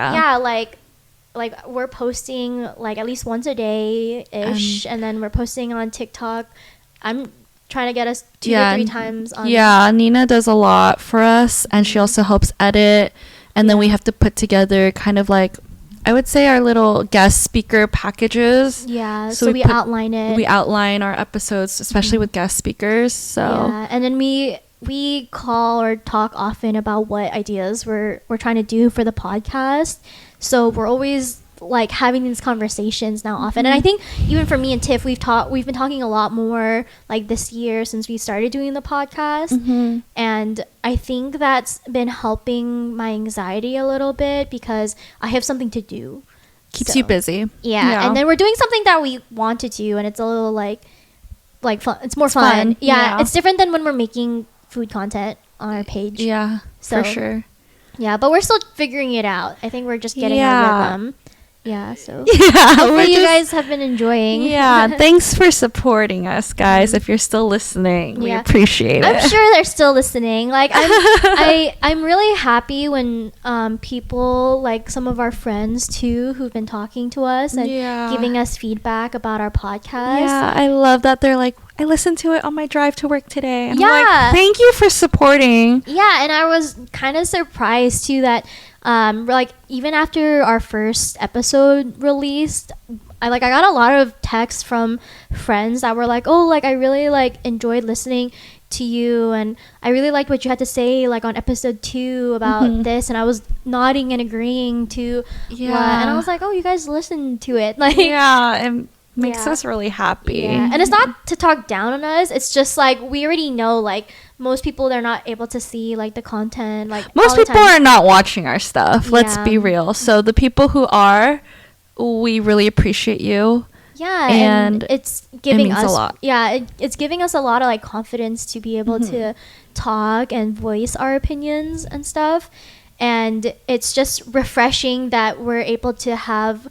Like we're posting like at least once a day ish, and then we're posting on TikTok. I'm trying to get us 2 or 3 times on. Nina does a lot for us, and she also helps edit, and then we have to put together kind of like, I would say, our little guest speaker packages. So we outline it. We outline our episodes, especially with guest speakers. And then we call or talk often about what ideas we're trying to do for the podcast. So we're always like having these conversations now often. And I think even for me and Tiff, we've been talking a lot more like this year since we started doing the podcast. And I think that's been helping my anxiety a little bit because I have something to do. Keeps you busy. And then we're doing something that we want to do, and it's a little like fun. It's more fun. It's different than when we're making food content on our page. Yeah, So, for sure. Yeah, but we're still figuring it out. I think we're just getting our rhythm. Yeah, so yeah, hopefully you guys have been enjoying. Yeah, thanks for supporting us, guys. If you're still listening, we appreciate it. I'm sure they're still listening. Like I'm really happy when people, like some of our friends too, who've been talking to us and giving us feedback about our podcast. Yeah, I love that they're like, I listened to it on my drive to work today. And I'm like, thank you for supporting. Yeah, and I was kind of surprised too that like even after our first episode released, I got a lot of texts from friends that were like, oh, like I really like enjoyed listening to you, and I really liked what you had to say like on episode 2 about this, and I was nodding and agreeing to and I was like, oh, you guys listened to it. Like it makes us really happy. And it's not to talk down on us, it's just like we already know like most people, they're not able to see like the content, like most people are not watching our stuff. Let's be real. So the people who are, we really appreciate you. And it's giving us a lot. It's giving us a lot of like confidence to be able to talk and voice our opinions and stuff, and it's just refreshing that we're able to have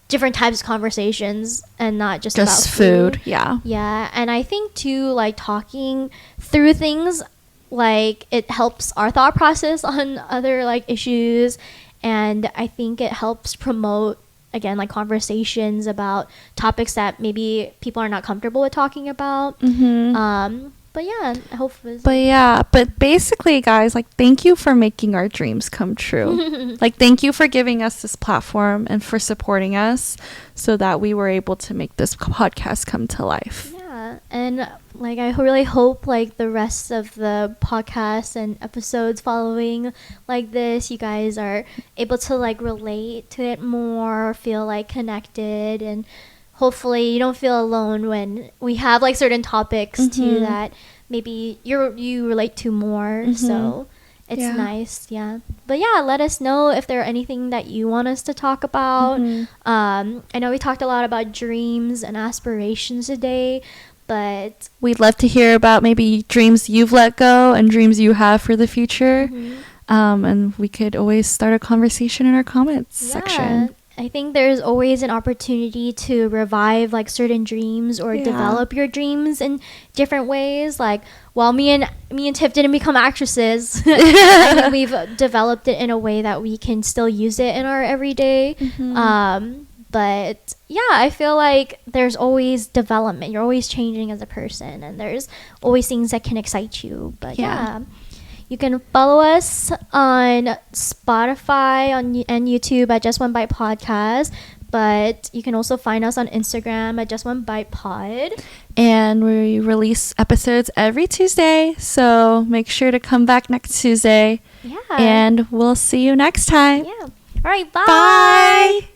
different types of conversations and not just about food. And I think too, like talking through things, like it helps our thought process on other like issues, and I think it helps promote, again, like conversations about topics that maybe people are not comfortable with talking about. But yeah, hopefully. But basically, guys, like, thank you for making our dreams come true. Like, thank you for giving us this platform and for supporting us so that we were able to make this podcast come to life. Yeah, and like I really hope like the rest of the podcasts and episodes following like this, you guys are able to like relate to it more, feel like connected, and hopefully you don't feel alone when we have like certain topics too that maybe you relate to more. So it's nice. But let us know if there are anything that you want us to talk about. I know we talked a lot about dreams and aspirations today, but we'd love to hear about maybe dreams you've let go and dreams you have for the future. And we could always start a conversation in our comments section. I think there's always an opportunity to revive like certain dreams or develop your dreams in different ways. Like, while me and Tiff didn't become actresses, I think we've developed it in a way that we can still use it in our everyday. But I feel like there's always development. You're always changing as a person, and there's always things that can excite you. But you can follow us on Spotify and YouTube at Just One Bite Podcast. But you can also find us on Instagram at Just One Bite Pod. And we release episodes every Tuesday. So make sure to come back next Tuesday. And we'll see you next time. All right, bye. Bye.